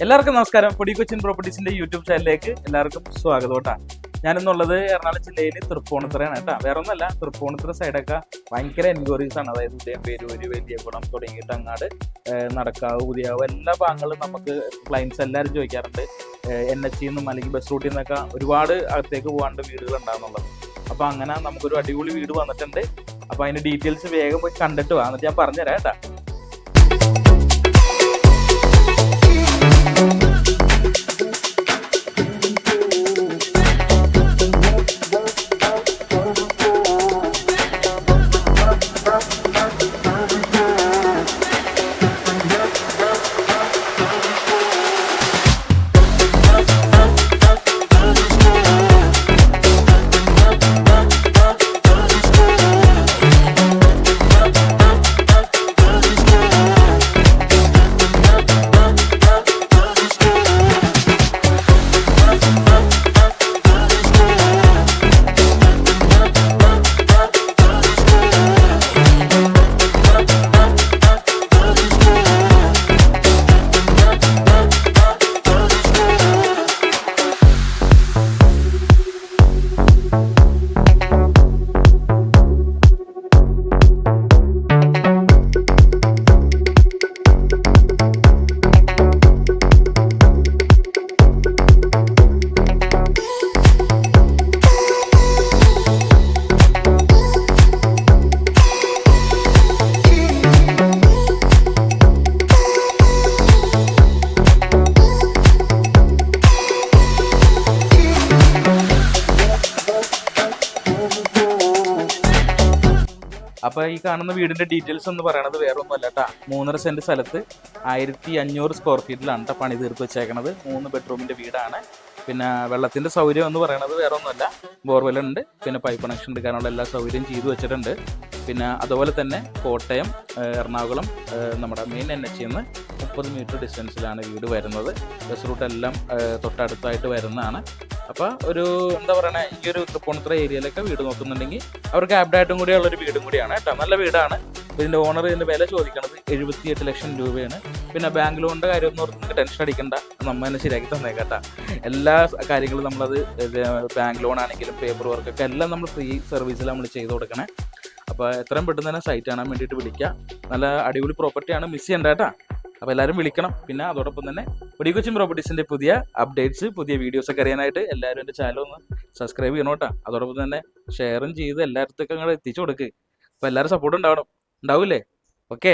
എല്ലാവർക്കും നമസ്കാരം. പൊടി കൊച്ചിൻ പ്രോപ്പർട്ടീസിന്റെ യൂട്യൂബ് ചാനലിലേക്ക് എല്ലാവർക്കും സ്വാഗതം കേട്ടാ. ഞാനിന്നുള്ളത് എറണാകുളം ജില്ലയിൽ തൃപ്പൂണിത്തുറയാണ് കേട്ടോ. വേറെ ഒന്നല്ല, തൃപ്പൂണിത്തുറ സൈഡൊക്കെ ഭയങ്കര എൻക്വയറീസ് ആണ്. അതായത് ഉദയംപേരൂര്, വലിയകുളം തുടങ്ങിയിട്ട് അങ്ങാട് നടക്കാവ്, പുതിയാവ് എല്ലാ ഭാഗങ്ങളും നമുക്ക് ക്ലയൻസ് എല്ലാവരും ചോദിക്കാറുണ്ട്. NH നിന്നും അല്ലെങ്കിൽ ബസ് റൂട്ടിൽ നിന്നൊക്കെ ഒരുപാട് അകത്തേക്ക് പോകാണ്ട് വീടുകൾ ഉണ്ടാകുന്നുള്ളത്. അപ്പോൾ അങ്ങനെ നമുക്കൊരു അടിപൊളി വീട് വന്നിട്ടുണ്ട്. അപ്പോൾ അതിന്റെ ഡീറ്റെയിൽസ് വേഗം പോയി കണ്ടിട്ട് വാ, എന്നിട്ട് ഞാൻ പറഞ്ഞുതരാം കേട്ടോ. അപ്പോൾ ഈ കാണുന്ന വീടിന്റെ ഡീറ്റെയിൽസ് എന്ന് പറയുന്നത് വേറെ ഒന്നുമല്ല കേട്ടോ. 3.5 സെന്റ് സ്ഥലത്ത് 1500 സ്ക്വയർ ഫീറ്റിലാണ് കേട്ടോ പണി തീർത്ത് വെച്ചേക്കണത്. 3 ബെഡ്റൂമിന്റെ വീടാണ്. പിന്നെ വെള്ളത്തിന്റെ സൗകര്യം എന്ന് പറയുന്നത് വേറെ ഒന്നുമല്ല, ബോർവെൽ ഉണ്ട്, പിന്നെ പൈപ്പ് കണക്ഷൻ എടുക്കാനുള്ള എല്ലാ സൗകര്യം ചെയ്തു വെച്ചിട്ടുണ്ട്. പിന്നെ അതുപോലെ തന്നെ കോട്ടയം, എറണാകുളം നമ്മുടെ മെയിൻ NH നിന്ന് 30 മീറ്റർ ഡിസ്റ്റൻസിലാണ് വീട് വരുന്നത്. ബസ് റൂട്ട് എല്ലാം തൊട്ടടുത്തായിട്ട് വരുന്നതാണ്. അപ്പോൾ ഒരു എന്താ പറയണേ, ഈ ഒരു തൃപ്പൂണിത്തുറ ഏരിയയിലൊക്കെ വീട് നോക്കുന്നുണ്ടെങ്കിൽ അവർക്ക് ആപ്റ്റായിട്ടും കൂടി ഉള്ളൊരു വീടും കൂടിയാണ് കേട്ടോ. നല്ല വീടാണ്. ഇതിൻ്റെ ഓണർ ഇതിൻ്റെ വില ചോദിക്കണത് 78 ലക്ഷം രൂപയാണ്. പിന്നെ ബാങ്ക് ലോണിൻ്റെ കാര്യം ഒന്നും ഓർത്ത് ടെൻഷൻ അടിക്കണ്ട, നമ്മൾ തന്നെ ശരിയാക്കി തന്നേക്കട്ടാ. എല്ലാ കാര്യങ്ങളും നമ്മളത് ബാങ്ക് ലോൺ ആണെങ്കിലും പേപ്പർ വർക്കൊക്കെ എല്ലാം നമ്മൾ ഫ്രീ സർവീസിൽ നമ്മൾ ചെയ്ത് കൊടുക്കണേ. അപ്പോൾ എത്രയും പെട്ടെന്ന് തന്നെ സൈറ്റ് കാണാൻ വേണ്ടിയിട്ട് വിളിക്കുക. നല്ല അടിപൊളി പ്രോപ്പർട്ടിയാണ്, മിസ് ചെയ്യണ്ട കേട്ടോ. അപ്പോൾ എല്ലാവരും വിളിക്കണം. പിന്നെ അതോടൊപ്പം തന്നെ പൊടി കൊച്ചിൻ പ്രോപ്പർട്ടീസിൻ്റെ പുതിയ അപ്ഡേറ്റ്സ്, പുതിയ വീഡിയോസൊക്കെ അറിയാനായിട്ട് എല്ലാവരും എൻ്റെ ചാനൽ ഒന്ന് സബ്സ്ക്രൈബ് ചെയ്യണം കേട്ടോ. അതോടൊപ്പം തന്നെ ഷെയറും ചെയ്ത് എല്ലായിടത്തേക്കും അങ്ങോട്ട് എത്തിച്ചു കൊടുക്കുക. അപ്പോൾ എല്ലാവരും സപ്പോർട്ട് ഉണ്ടാവില്ലേ? ഓക്കെ.